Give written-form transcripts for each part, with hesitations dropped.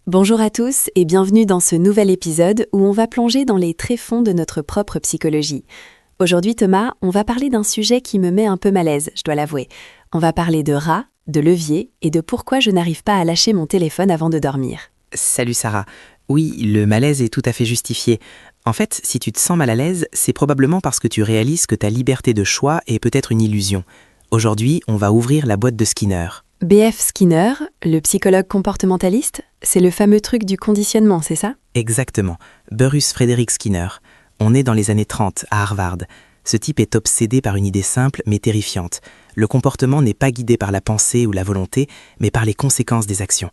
Bonjour à tous et bienvenue dans ce nouvel épisode où on va plonger dans les tréfonds de notre propre psychologie. Aujourd'hui Thomas, on va parler d'un sujet qui me met un peu mal à l'aise, je dois l'avouer. On va parler de rats, de levier et de pourquoi je n'arrive pas à lâcher mon téléphone avant de dormir. Salut Sarah. Oui, le malaise est tout à fait justifié. En fait, si tu te sens mal à l'aise, c'est probablement parce que tu réalises que ta liberté de choix est peut-être une illusion. Aujourd'hui, on va ouvrir la boîte de Skinner. B.F. Skinner, le psychologue comportementaliste, c'est le fameux truc du conditionnement, c'est ça ? Exactement. Bruce Frederick Skinner. On est dans les années 30, à Harvard. Ce type est obsédé par une idée simple mais terrifiante. Le comportement n'est pas guidé par la pensée ou la volonté, mais par les conséquences des actions.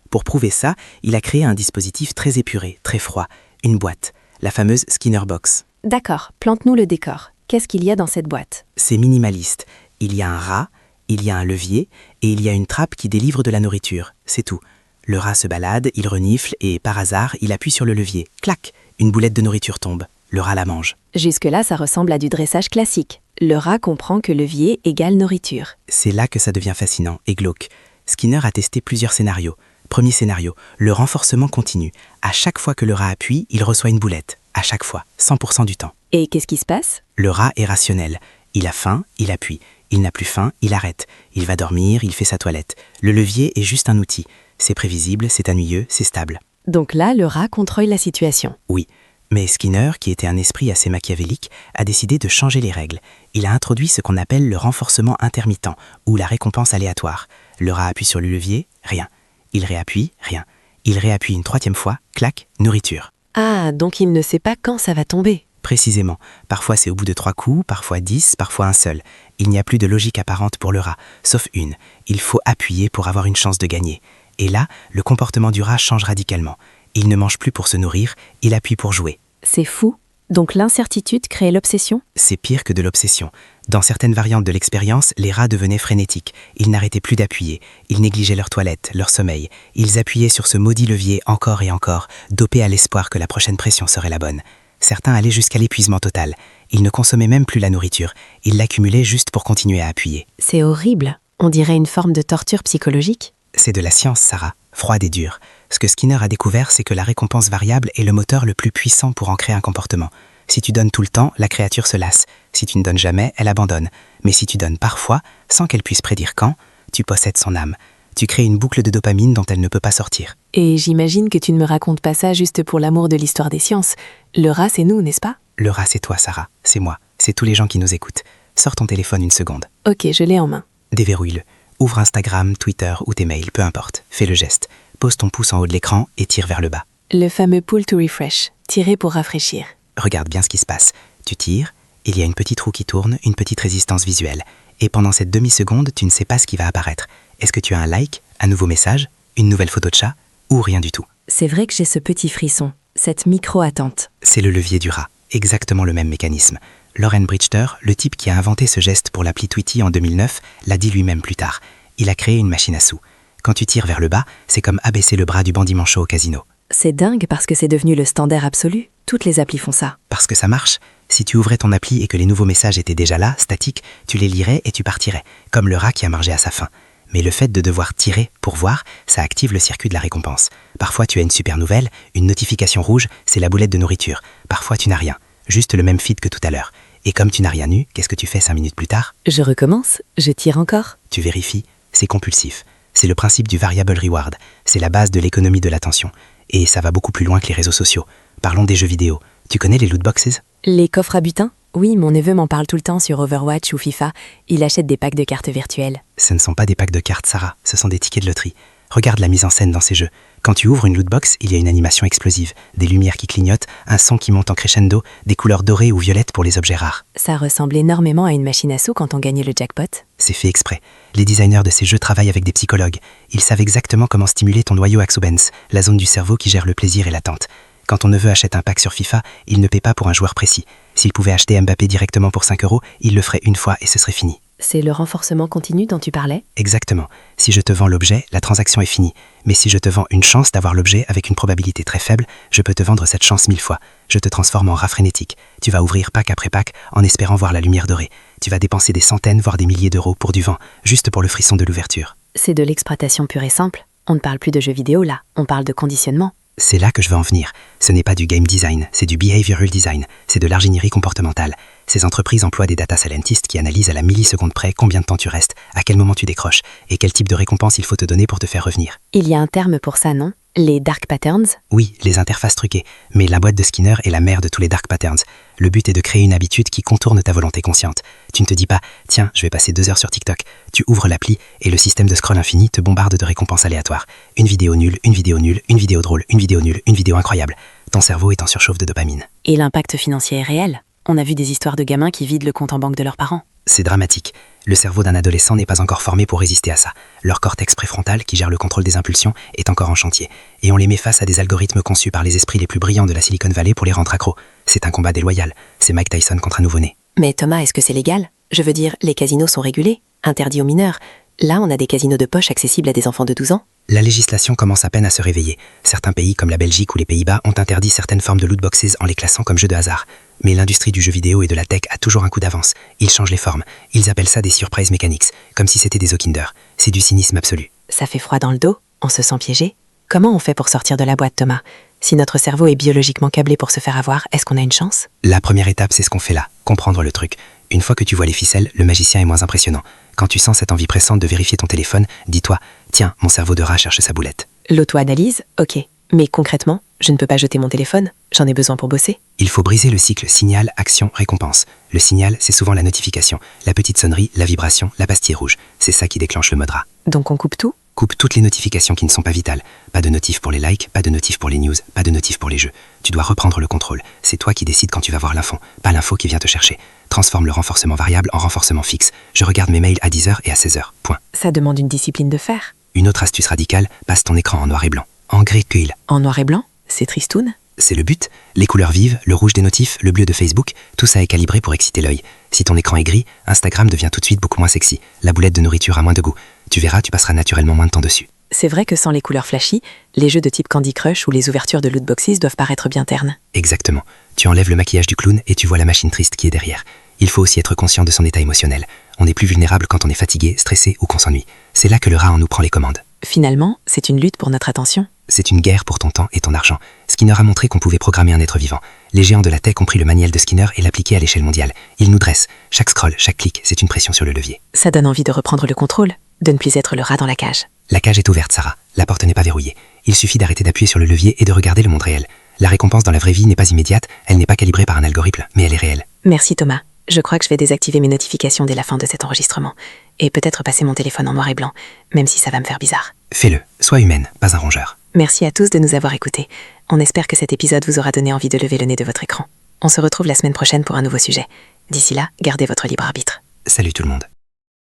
Pour prouver ça, il a créé un dispositif très épuré, très froid. Une boîte, la fameuse Skinner Box. D'accord, plante-nous le décor. Qu'est-ce qu'il y a dans cette boîte ? C'est minimaliste. Il y a un rat, il y a un levier et il y a une trappe qui délivre de la nourriture. C'est tout. Le rat se balade, il renifle et, par hasard, il appuie sur le levier. Clac ! Une boulette de nourriture tombe. Le rat la mange. Jusque-là, ça ressemble à du dressage classique. Le rat comprend que levier égale nourriture. C'est là que ça devient fascinant et glauque. Skinner a testé plusieurs scénarios. Premier scénario, le renforcement continu. À chaque fois que le rat appuie, il reçoit une boulette. À chaque fois, 100% du temps. Et qu'est-ce qui se passe ? Le rat est rationnel. Il a faim, il appuie. Il n'a plus faim, il arrête. Il va dormir, il fait sa toilette. Le levier est juste un outil. C'est prévisible, c'est ennuyeux, c'est stable. Donc là, le rat contrôle la situation. Oui. Mais Skinner, qui était un esprit assez machiavélique, a décidé de changer les règles. Il a introduit ce qu'on appelle le renforcement intermittent, ou la récompense aléatoire. Le rat appuie sur le levier, rien. Il réappuie, rien. Il réappuie une troisième fois, clac, nourriture. Ah, donc il ne sait pas quand ça va tomber. Précisément. Parfois c'est au bout de 3 coups, parfois 10, parfois un seul. Il n'y a plus de logique apparente pour le rat, sauf une. Il faut appuyer pour avoir une chance de gagner. Et là, le comportement du rat change radicalement. Il ne mange plus pour se nourrir, il appuie pour jouer. C'est fou. Donc l'incertitude crée l'obsession ? C'est pire que de l'obsession. Dans certaines variantes de l'expérience, les rats devenaient frénétiques. Ils n'arrêtaient plus d'appuyer. Ils négligeaient leur toilette, leur sommeil. Ils appuyaient sur ce maudit levier encore et encore, dopés à l'espoir que la prochaine pression serait la bonne. Certains allaient jusqu'à l'épuisement total. Ils ne consommaient même plus la nourriture. Ils l'accumulaient juste pour continuer à appuyer. C'est horrible. On dirait une forme de torture psychologique. C'est de la science, Sarah, froide et dure. Ce que Skinner a découvert, c'est que la récompense variable est le moteur le plus puissant pour ancrer un comportement. Si tu donnes tout le temps, la créature se lasse. Si tu ne donnes jamais, elle abandonne. Mais si tu donnes parfois, sans qu'elle puisse prédire quand, tu possèdes son âme. Tu crées une boucle de dopamine dont elle ne peut pas sortir. Et j'imagine que tu ne me racontes pas ça juste pour l'amour de l'histoire des sciences. Le rat, c'est nous, n'est-ce pas ? Le rat, c'est toi, Sarah. C'est moi. C'est tous les gens qui nous écoutent. Sors ton téléphone une seconde. Ok, je l'ai en main. Déverrouille-le. Ouvre Instagram, Twitter ou tes mails, peu importe. Fais le geste. Pose ton pouce en haut de l'écran et tire vers le bas. Le fameux pull to refresh. Tirer pour rafraîchir. Regarde bien ce qui se passe. Tu tires, il y a une petite roue qui tourne, une petite résistance visuelle. Et pendant cette demi-seconde, tu ne sais pas ce qui va apparaître. Est-ce que tu as un like, un nouveau message, une nouvelle photo de chat ou rien du tout ? C'est vrai que j'ai ce petit frisson, cette micro-attente. C'est le levier du rat. Exactement le même mécanisme. Loren Bridgter, le type qui a inventé ce geste pour l'appli Tweety en 2009, l'a dit lui-même plus tard. Il a créé une machine à sous. Quand tu tires vers le bas, c'est comme abaisser le bras du bandit manchot au casino. C'est dingue parce que c'est devenu le standard absolu. Toutes les applis font ça. Parce que ça marche. Si tu ouvrais ton appli et que les nouveaux messages étaient déjà là, statiques, tu les lirais et tu partirais, comme le rat qui a margé à sa faim. Mais le fait de devoir tirer pour voir, ça active le circuit de la récompense. Parfois tu as une super nouvelle, une notification rouge, c'est la boulette de nourriture. Parfois tu n'as rien, juste le même feed que tout à l'heure. Et comme tu n'as rien eu, qu'est-ce que tu fais 5 minutes plus tard ? Je recommence, je tire encore. Tu vérifies, c'est compulsif. C'est le principe du variable reward, c'est la base de l'économie de l'attention. Et ça va beaucoup plus loin que les réseaux sociaux. Parlons des jeux vidéo. Tu connais les loot boxes ? Les coffres à butin ? Oui, mon neveu m'en parle tout le temps sur Overwatch ou FIFA. Il achète des packs de cartes virtuelles. Ce ne sont pas des packs de cartes, Sarah. Ce sont des tickets de loterie. Regarde la mise en scène dans ces jeux. Quand tu ouvres une loot box, il y a une animation explosive, des lumières qui clignotent, un son qui monte en crescendo, des couleurs dorées ou violettes pour les objets rares. Ça ressemble énormément à une machine à sous quand on gagnait le jackpot. C'est fait exprès. Les designers de ces jeux travaillent avec des psychologues. Ils savent exactement comment stimuler ton noyau accumbens, la zone du cerveau qui gère le plaisir et l'attente. Quand ton neveu achète un pack sur FIFA, il ne paie pas pour un joueur précis. S'il pouvait acheter Mbappé directement pour 5 €, il le ferait une fois et ce serait fini. C'est le renforcement continu dont tu parlais ? Exactement. Si je te vends l'objet, la transaction est finie. Mais si je te vends une chance d'avoir l'objet avec une probabilité très faible, je peux te vendre cette chance 1000 fois. Je te transforme en rat frénétique. Tu vas ouvrir pack après pack en espérant voir la lumière dorée. Tu vas dépenser des centaines, voire des milliers d'euros pour du vent, juste pour le frisson de l'ouverture. C'est de l'exploitation pure et simple. On ne parle plus de jeux vidéo là, on parle de conditionnement. C'est là que je veux en venir. Ce n'est pas du game design, c'est du behavioral design, c'est de l'ingénierie comportementale. Ces entreprises emploient des data scientists qui analysent à la milliseconde près combien de temps tu restes, à quel moment tu décroches, et quel type de récompense il faut te donner pour te faire revenir. Il y a un terme pour ça, non? Les dark patterns? Oui, les interfaces truquées, mais la boîte de Skinner est la mère de tous les dark patterns. Le but est de créer une habitude qui contourne ta volonté consciente. Tu ne te dis pas « Tiens, je vais passer 2 heures sur TikTok ». Tu ouvres l'appli et le système de scroll infini te bombarde de récompenses aléatoires. Une vidéo nulle, une vidéo nulle, une vidéo drôle, une vidéo nulle, une vidéo incroyable. Ton cerveau est en surchauffe de dopamine. Et l'impact financier est réel. On a vu des histoires de gamins qui vident le compte en banque de leurs parents. C'est dramatique. Le cerveau d'un adolescent n'est pas encore formé pour résister à ça. Leur cortex préfrontal, qui gère le contrôle des impulsions, est encore en chantier. Et on les met face à des algorithmes conçus par les esprits les plus brillants de la Silicon Valley pour les rendre accros. C'est un combat déloyal. C'est Mike Tyson contre un nouveau-né. Mais Thomas, est-ce que c'est légal? Je veux dire, les casinos sont régulés, interdits aux mineurs. Là, on a des casinos de poche accessibles à des enfants de 12 ans. La législation commence à peine à se réveiller. Certains pays comme la Belgique ou les Pays-Bas ont interdit certaines formes de loot boxes en les classant comme jeux de hasard. Mais l'industrie du jeu vidéo et de la tech a toujours un coup d'avance. Ils changent les formes. Ils appellent ça des surprise mechanics, comme si c'était des œufs Kinder. C'est du cynisme absolu. Ça fait froid dans le dos? On se sent piégé? Comment on fait pour sortir de la boîte, Thomas? Si notre cerveau est biologiquement câblé pour se faire avoir, est-ce qu'on a une chance? La première étape, c'est ce qu'on fait là, comprendre le truc. Une fois que tu vois les ficelles, le magicien est moins impressionnant. Quand tu sens cette envie pressante de vérifier ton téléphone, dis-toi « Tiens, mon cerveau de rat cherche sa boulette ». L'auto-analyse? Ok. Mais concrètement, je ne peux pas jeter mon téléphone, j'en ai besoin pour bosser. Il faut briser le cycle signal, action, récompense. Le signal, c'est souvent la notification, la petite sonnerie, la vibration, la pastille rouge. C'est ça qui déclenche le mode rat. Donc on coupe tout? Coupe toutes les notifications qui ne sont pas vitales. Pas de notif pour les likes, pas de notif pour les news, pas de notif pour les jeux. Tu dois reprendre le contrôle. C'est toi qui décides quand tu vas voir l'info, pas l'info qui vient te chercher. Transforme le renforcement variable en renforcement fixe. Je regarde mes mails à 10h et à 16h. Point. Ça demande une discipline de fer. Une autre astuce radicale, passe ton écran en noir et blanc. En gris-cuil. En noir et blanc? C'est tristoun? C'est le but. Les couleurs vives, le rouge des notifs, le bleu de Facebook, tout ça est calibré pour exciter l'œil. Si ton écran est gris, Instagram devient tout de suite beaucoup moins sexy. La boulette de nourriture a moins de goût. Tu verras, tu passeras naturellement moins de temps dessus. C'est vrai que sans les couleurs flashy, les jeux de type Candy Crush ou les ouvertures de loot boxes doivent paraître bien ternes. Exactement. Tu enlèves le maquillage du clown et tu vois la machine triste qui est derrière. Il faut aussi être conscient de son état émotionnel. On est plus vulnérable quand on est fatigué, stressé ou qu'on s'ennuie. C'est là que le rat en nous prend les commandes. Finalement, c'est une lutte pour notre attention. C'est une guerre pour ton temps et ton argent. Skinner a montré qu'on pouvait programmer un être vivant. Les géants de la tech ont pris le manuel de Skinner et l'appliqué à l'échelle mondiale. Ils nous dressent. Chaque scroll, chaque clic, c'est une pression sur le levier. Ça donne envie de reprendre le contrôle, de ne plus être le rat dans la cage. La cage est ouverte, Sarah. La porte n'est pas verrouillée. Il suffit d'arrêter d'appuyer sur le levier et de regarder le monde réel. La récompense dans la vraie vie n'est pas immédiate, elle n'est pas calibrée par un algorithme, mais elle est réelle. Merci Thomas. Je crois que je vais désactiver mes notifications dès la fin de cet enregistrement. Et peut-être passer mon téléphone en noir et blanc, même si ça va me faire bizarre. Fais-le. Sois humaine, pas un rongeur. Merci à tous de nous avoir écoutés. On espère que cet épisode vous aura donné envie de lever le nez de votre écran. On se retrouve la semaine prochaine pour un nouveau sujet. D'ici là, gardez votre libre arbitre. Salut tout le monde.